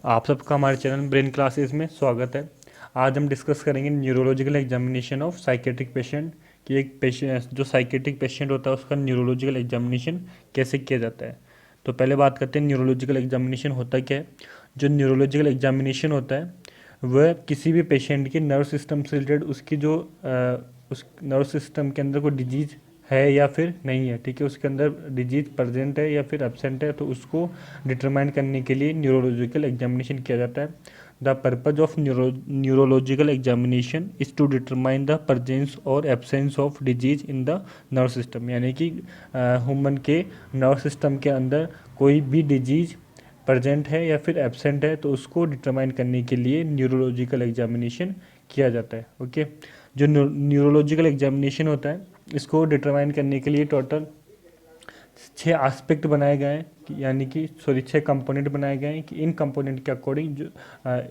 आप सबका हमारे चैनल ब्रेन क्लासेस में स्वागत है। आज हम डिस्कस करेंगे neurological examination of psychiatric patient कि एक पेशेंट जो साइकेट्रिक पेशेंट होता है उसका न्यूरोलॉजिकल एग्जामिनेशन कैसे किया जाता है। तो पहले बात करते हैं न्यूरोलॉजिकल एग्जामिनेशन होता क्या है। जो न्यूरोलॉजिकल एग्जामिनेशन होता है वह किसी भी पेशेंट के नर्व सिस्टम से रिलेटेड उसकी जो उस नर्व सिस्टम के अंदर कोई डिजीज है या फिर नहीं है, ठीक है, उसके अंदर डिजीज प्रेजेंट है या फिर एब्सेंट है, तो उसको डिटरमाइन करने के लिए न्यूरोलॉजिकल एग्जामिनेशन किया जाता है। The purpose of neurological examination is to determine the presence और absence of disease in the nerve system, यानी कि ह्यूमन के नर्व सिस्टम के अंदर कोई भी डिजीज प्रेजेंट है या फिर एब्सेंट है तो उसको डिटरमाइन करने के लिए न्यूरोलॉजिकल एग्जामिनेशन किया जाता है। ओके, जो न्यूरोलॉजिकल एग्जामिनेशन होता है इसको डिटरमाइन करने के लिए टोटल 6 एस्पेक्ट बनाए गए हैं, यानी कि 6 कंपोनेंट बनाए गए हैं कि इन कंपोनेंट के अकॉर्डिंग जो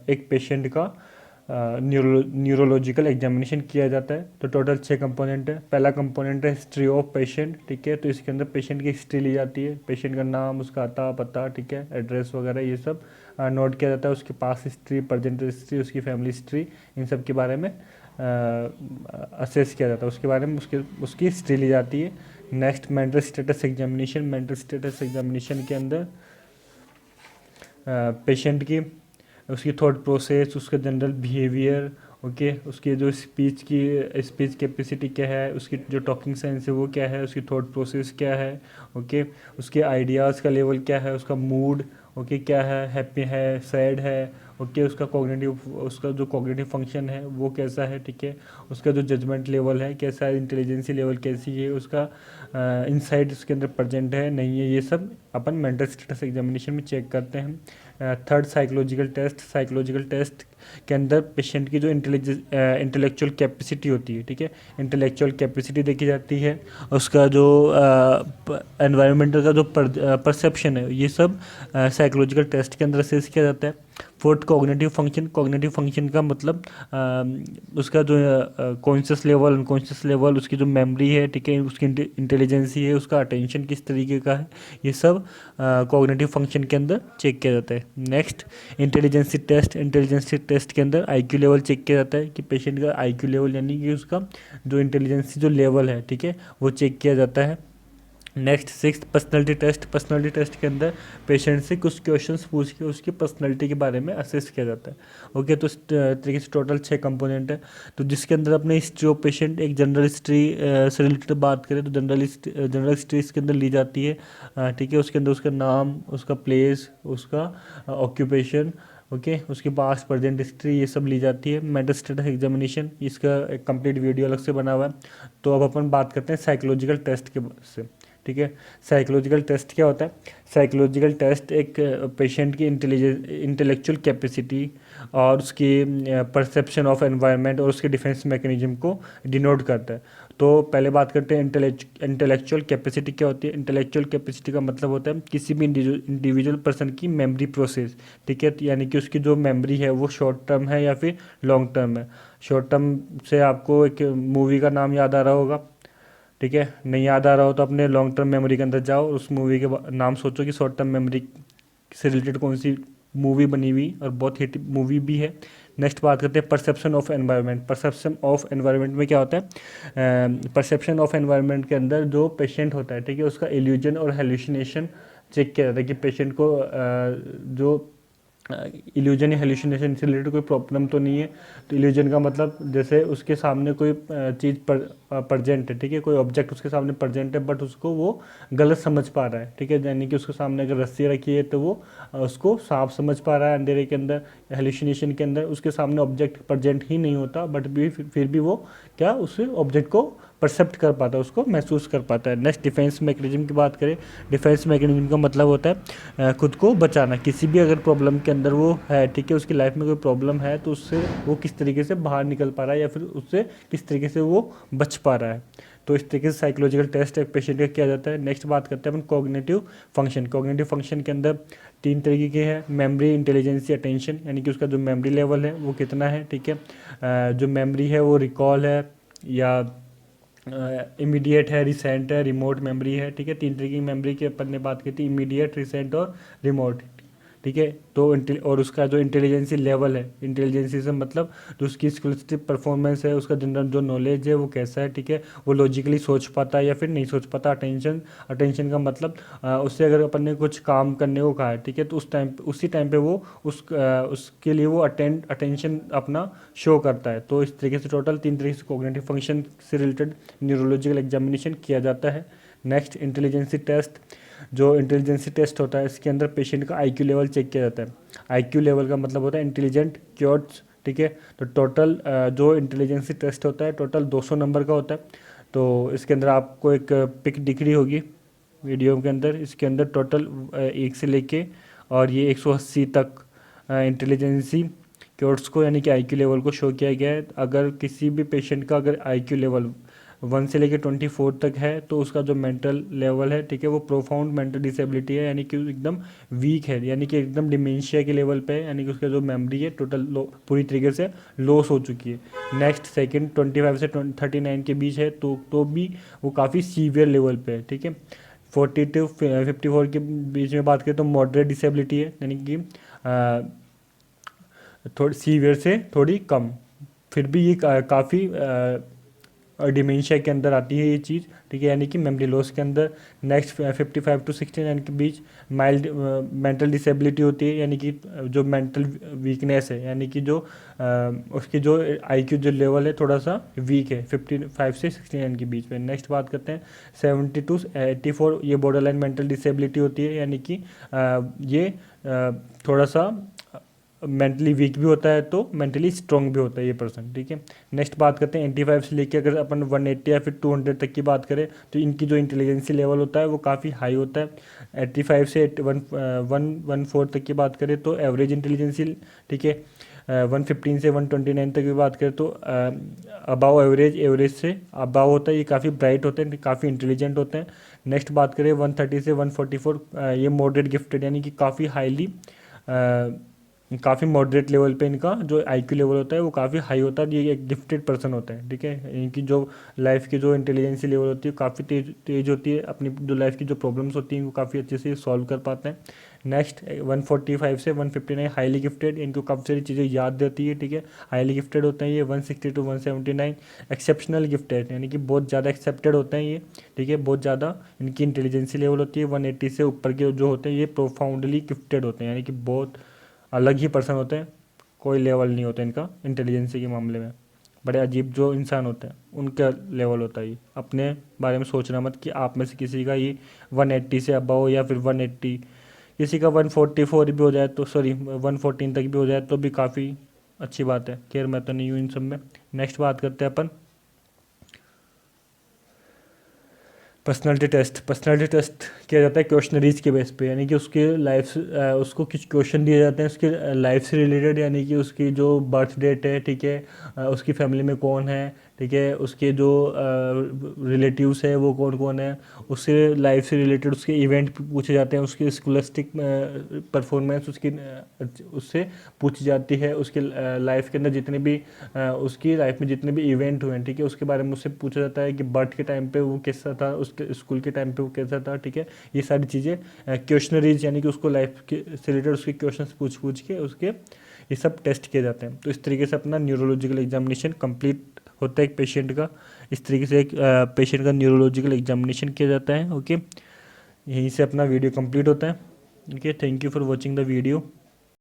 एक पेशेंट का न्यूरोलॉजिकल एग्जामिनेशन किया जाता है। तो टोटल 6 कंपोनेंट है। पहला कंपोनेंट है हिस्ट्री ऑफ पेशेंट, ठीक है, तो इसके अंदर पेशेंट की हिस्ट्री ली जाती है, पेशेंट का नाम, उसका आता पता, ठीक है, एड्रेस वगैरह ये सब नोट किया जाता है, उसकी पास हिस्ट्री, प्रेजेंट हिस्ट्री, उसकी फैमिली हिस्ट्री, इन सब के बारे में असेस किया जाता है, उसके बारे में उसकी हिस्ट्री ली जाती है। Next mental status examination. Mental status examination के अंदर पेशेंट की उसकी थॉट प्रोसेस, उसका जनरल बिहेवियर, ओके, उसकी जो स्पीच कैपेसिटी क्या है, उसकी जो टॉकिंग सेंस है वो क्या है, उसकी थॉट प्रोसेस क्या है, ओके, उसके आइडियाज़ का लेवल क्या है, उसका मूड ओके क्या है, हैप्पी है, सैड है, ओके, उसका जो कॉग्निटिव फंक्शन है वो कैसा है, ठीक है, उसका जो जजमेंट लेवल है कैसा है, इंटेलिजेंसी लेवल कैसी है, उसका इनसाइट उसके अंदर प्रेजेंट है नहीं है, ये सब अपन मेंटल स्टेटस एग्जामिनेशन में चेक करते हैं। Third psychological test. Psychological test के अंदर पेशेंट की जो इंटेलेक्चुअल कैपेसिटी होती है, ठीक है, इंटेलेक्चुअल कैपेसिटी देखी जाती है, उसका जो एनवायरमेंटल का जो परसेप्शन है, ये सब साइकोलॉजिकल टेस्ट के अंदर असेस किया जाता है। Fourth cognitive function. Cognitive function का मतलब उसका जो कॉन्शियस लेवल, अनकॉन्शियस लेवल, उसकी जो मेमोरी है, ठीक है, उसकी इंटेलिजेंसी है, उसका अटेंशन किस तरीके का है, ये सब कॉग्निटिव फंक्शन के अंदर चेक किया जाता है। Next intelligence test. Intelligence test के अंदर आईक्यू लेवल चेक किया जाता है कि पेशेंट का आईक्यू लेवल यानी कि उसका जो इंटेलिजेंसी जो लेवल है, ठीक है, वो चेक किया जाता है। Next sixth personality test. Personality test के अंदर पेशेंट से कुछ क्वेश्चंस पूछ के उसकी पर्सनैलिटी के बारे में असेस किया जाता है। ओके, तो इस तरीके से टोटल 6 कंपोनेंट है। तो जिसके अंदर अपने हिस्ट्री ऑफ पेशेंट, एक जनरल हिस्ट्री से रिलेटेड बात करें तो जनरल हिस्ट्री इसके अंदर ली जाती है, ठीक है, उसके अंदर उसका नाम, उसका प्लेस, उसका ऑक्यूपेशन, ओके, उसकी पास्ट प्रेजेंट हिस्ट्री, ये सब ली जाती है। मेंटल स्टेटस एग्जामिनेशन, इसका एक कंप्लीट वीडियो अलग से बना हुआ है। तो अब अपन बात करते हैं साइकोलॉजिकल टेस्ट के से, ठीक है। साइकोलॉजिकल टेस्ट क्या होता है? साइकोलॉजिकल टेस्ट एक पेशेंट की इंटेलेक्चुअल कैपेसिटी और उसकी परसेप्शन ऑफ एनवायरनमेंट और उसके डिफेंस मैकेनिज्म को डिनोट करता है। तो पहले बात करते हैं इंटेलेक्चुअल कैपेसिटी क्या होती है। इंटेलेक्चुअल कैपेसिटी का मतलब होता है किसी भी इंडिविजुअल पर्सन की मेमोरी प्रोसेस, ठीक है, यानी कि उसकी जो मेमोरी है वो शॉर्ट टर्म है या फिर लॉन्ग टर्म है। शॉर्ट टर्म से आपको एक मूवी का नाम याद आ रहा होगा, ठीक है, नहीं याद आ रहा हो तो अपने लॉन्ग टर्म मेमोरी के अंदर जाओ, उस मूवी के नाम सोचो कि शॉर्ट टर्म मेमोरी से रिलेटेड कौन सी मूवी बनी हुई और बहुत हिट मूवी भी है। नेक्स्ट बात करते हैं perception of environment. Perception of environment में क्या होता है? परसेप्शन ऑफ एनवायरनमेंट के अंदर जो पेशेंट होता है, ठीक है, उसका इल्यूजन और हेल्यूसिनेशन चेक किया जाता है कि पेशेंट को जो इल्यूजन या हेल्यूसिनेशन से रिलेटेड कोई प्रॉब्लम तो नहीं है। तो इल्यूजन का मतलब जैसे उसके सामने कोई चीज़ प्रजेंट है, ठीक है, कोई ऑब्जेक्ट उसके सामने प्रजेंट है बट उसको वो गलत समझ पा रहा है, ठीक है, यानी कि उसके सामने अगर रस्सी रखी है तो वो उसको साफ समझ पा रहा है अंधेरे के अंदर। हेल्यूसिनेशन के अंदर उसके सामने ऑब्जेक्ट प्रजेंट ही नहीं होता बट भी फिर भी वो क्या उस ऑब्जेक्ट को परसेप्ट कर पाता है, उसको महसूस कर पाता है। नेक्स्ट डिफेंस मैकेनिज्म की बात करें। डिफेंस मैकेनिज्म का मतलब होता है खुद को बचाना, किसी भी अगर प्रॉब्लम के अंदर वो है, ठीक है, उसकी लाइफ में कोई प्रॉब्लम है तो उससे वो किस तरीके से बाहर निकल पा रहा है या फिर उससे किस तरीके से वो बच पा रहा है। तो इस तरीके से साइकोलॉजिकल टेस्ट एक पेशेंट का किया जाता है। नेक्स्ट बात करते हैं अपन कॉग्निटिव फंक्शन। कॉग्निटिव फंक्शन के अंदर 3 तरीके के हैं, मेमोरी, इंटेलिजेंसी, अटेंशन, यानी कि उसका जो मेमोरी लेवल है वो कितना है, ठीक है, जो मेमोरी है वो रिकॉल है या इमीडिएट है, रिसेंट है, रिमोट मेमोरी है, ठीक है। 3 तरीके की मेमोरी की अपन ने बात की थी, इमीडिएट, रिसेंट और रिमोट, ठीक है। तो और उसका जो इंटेलिजेंसी लेवल है, इंटेलिजेंसी से मतलब जो उसकी स्कॉलस्टिक परफॉर्मेंस है, उसका जनरल जो नॉलेज है वो कैसा है, ठीक है, वो लॉजिकली सोच पाता है या फिर नहीं सोच पाता। अटेंशन, अटेंशन का मतलब उससे अगर अपन ने कुछ काम करने को कहा है, ठीक है, तो उसी टाइम पे वो उसके लिए वो अटेंशन अपना शो करता है। तो इस तरीके से टोटल 3 तरीके से कॉग्निटिव फंक्शन से रिलेटेड न्यूरोलॉजिकल एग्जामिनेशन किया जाता है। Next, intelligence test. जो इंटेलिजेंसी टेस्ट होता है, इसके अंदर पेशेंट का आईक्यू लेवल चेक किया जाता है। आईक्यू लेवल का मतलब होता है इंटेलिजेंट क्योर्स, ठीक है। तो टोटल जो इंटेलिजेंसी टेस्ट होता है टोटल 200 नंबर का होता है। तो इसके अंदर आपको एक पिक दिख रही होगी वीडियो के अंदर। इसके अंदर टोटल 1 से लेके और ये 180 तक इंटेलिजेंसी क्योर्स को यानी कि आईक्यू लेवल को शो किया गया है। अगर किसी भी पेशेंट का अगर आईक्यू लेवल 1 से लेकर 24 तक है तो उसका जो मेंटल लेवल है, ठीक है, वो प्रोफाउंड मेंटल डिसेबिलिटी है, यानी कि एकदम वीक है, यानी कि एकदम डिमेंशिया के लेवल पे है, यानी कि उसका जो मेमोरी है टोटल पूरी तरीके से लॉस हो चुकी है। नेक्स्ट, सेकंड 25 से 39 के बीच है तो भी वो काफ़ी सीवियर लेवल पे है, ठीक है। 40 टू 54 के बीच में बात करें तो मॉडरेट डिसेबिलिटी है, यानी कि थोड़ी सीवियर से थोड़ी कम, फिर भी ये काफ़ी डिमेंशिया के अंदर आती है ये चीज़, ठीक है, यानी कि मेमोरी लॉस के अंदर। नेक्स्ट 55 टू 69 के बीच माइल्ड मेंटल डिसेबिलिटी होती है, यानी कि जो मेंटल वीकनेस है, यानी कि जो उसकी जो आईक्यू जो लेवल है थोड़ा सा वीक है, 55 से 69 के बीच में। नेक्स्ट बात करते हैं 70 टू 84, ये बॉर्डरलाइन मेंटल डिसेबिलिटी होती है, यानी कि ये थोड़ा सा मेंटली वीक भी होता है तो मेंटली स्ट्रॉन्ग भी होता है ये पर्सन, ठीक है। नेक्स्ट बात करते हैं 85 से लेके अगर अपन 180 या फिर 200 तक की बात करें तो इनकी जो इंटेलिजेंसी लेवल होता है वो काफ़ी हाई होता है। 85 से 114 तक की बात करें तो एवरेज इंटेलिजेंसी, ठीक है। 115 से 129 तक की बात करें तो अबाव एवरेज, एवरेज से अबाव होता है, ये काफ़ी ब्राइट होते हैं, काफ़ी इंटेलिजेंट होते हैं। नेक्स्ट बात करें 130 से 144, ये मॉडरेट गिफ्टेड, यानी कि काफ़ी हाईली काफ़ी मॉडरेट लेवल पे इनका जो आईक्यू लेवल होता है वो काफ़ी हाई होता है, ये एक गिफ्टेड पर्सन होता है, ठीक है। इनकी जो लाइफ की जो इंटेलिजेंसी लेवल होती है काफ़ी तेज होती है, अपनी जो लाइफ की जो प्रॉब्लम्स होती हैं वो काफ़ी अच्छे से सॉल्व कर पाते हैं। नेक्स्ट 145 से 159 हाईली गिफ्टेड, इनको काफ़ी सारी चीज़ें याद रहती है, ठीक है, हाईली गिफ्टेड होते हैं ये। 160 टू 179 एक्सेप्शनल गिफ्टेड, यानी कि बहुत ज़्यादा एक्सेप्टेड होते हैं ये, ठीक है, बहुत ज़्यादा इनकी इंटेलिजेंसी लेवल होती है। 180 से ऊपर के जो होते हैं ये प्रोफाउंडली गिफ्टेड होते हैं, यानी कि बहुत अलग ही पर्सन होते हैं, कोई लेवल नहीं होता इनका इंटेलिजेंसी के मामले में। बड़े अजीब जो इंसान होते हैं उनका लेवल होता है ये। अपने बारे में सोचना मत कि आप में से किसी का ये 180 से अबव हो या फिर 180, किसी का 144 भी हो जाए तो, सॉरी 114 तक भी हो जाए तो भी काफ़ी अच्छी बात है। खैर मैं तो नहीं हूँ इन सब में। नेक्स्ट बात करते हैं अपन पर्सनालिटी टेस्ट। पर्सनालिटी टेस्ट किया जाता है क्वेश्चनरीज के बेस पे, यानी कि उसके लाइफ उसको कुछ क्वेश्चन दिए जाते हैं उसके लाइफ से रिलेटेड, यानी कि उसकी जो बर्थ डेट है, ठीक है, उसकी फैमिली में कौन है, ठीक है, उसके जो रिलेटिव्स है वो कौन कौन है, उससे लाइफ से रिलेटेड उसके इवेंट पूछे जाते हैं, उसकी स्कॉलस्टिक परफॉर्मेंस उसकी उससे पूछी जाती है, उसके लाइफ के अंदर जितने भी उसकी लाइफ में जितने भी इवेंट हुए हैं, ठीक है, उसके बारे में उससे पूछा जाता है कि बर्थ के टाइम पे वो कैसा था, उसके स्कूल के टाइम पे वो कैसा था, ठीक है। ये सारी चीज़ें क्वेश्चनरीज, यानी कि उसको लाइफ के से रिलेटेड उसके क्वेश्चन पूछ के उसके ये सब टेस्ट किए जाते हैं। तो इस तरीके से अपना न्यूरोलॉजिकल एग्जामिनेशन कंप्लीट होता है एक पेशेंट का। इस तरीके से एक पेशेंट का न्यूरोलॉजिकल एग्जामिनेशन किया जाता है। ओके, यहीं से अपना वीडियो कंप्लीट होता है। Okay, thank you for watching the video.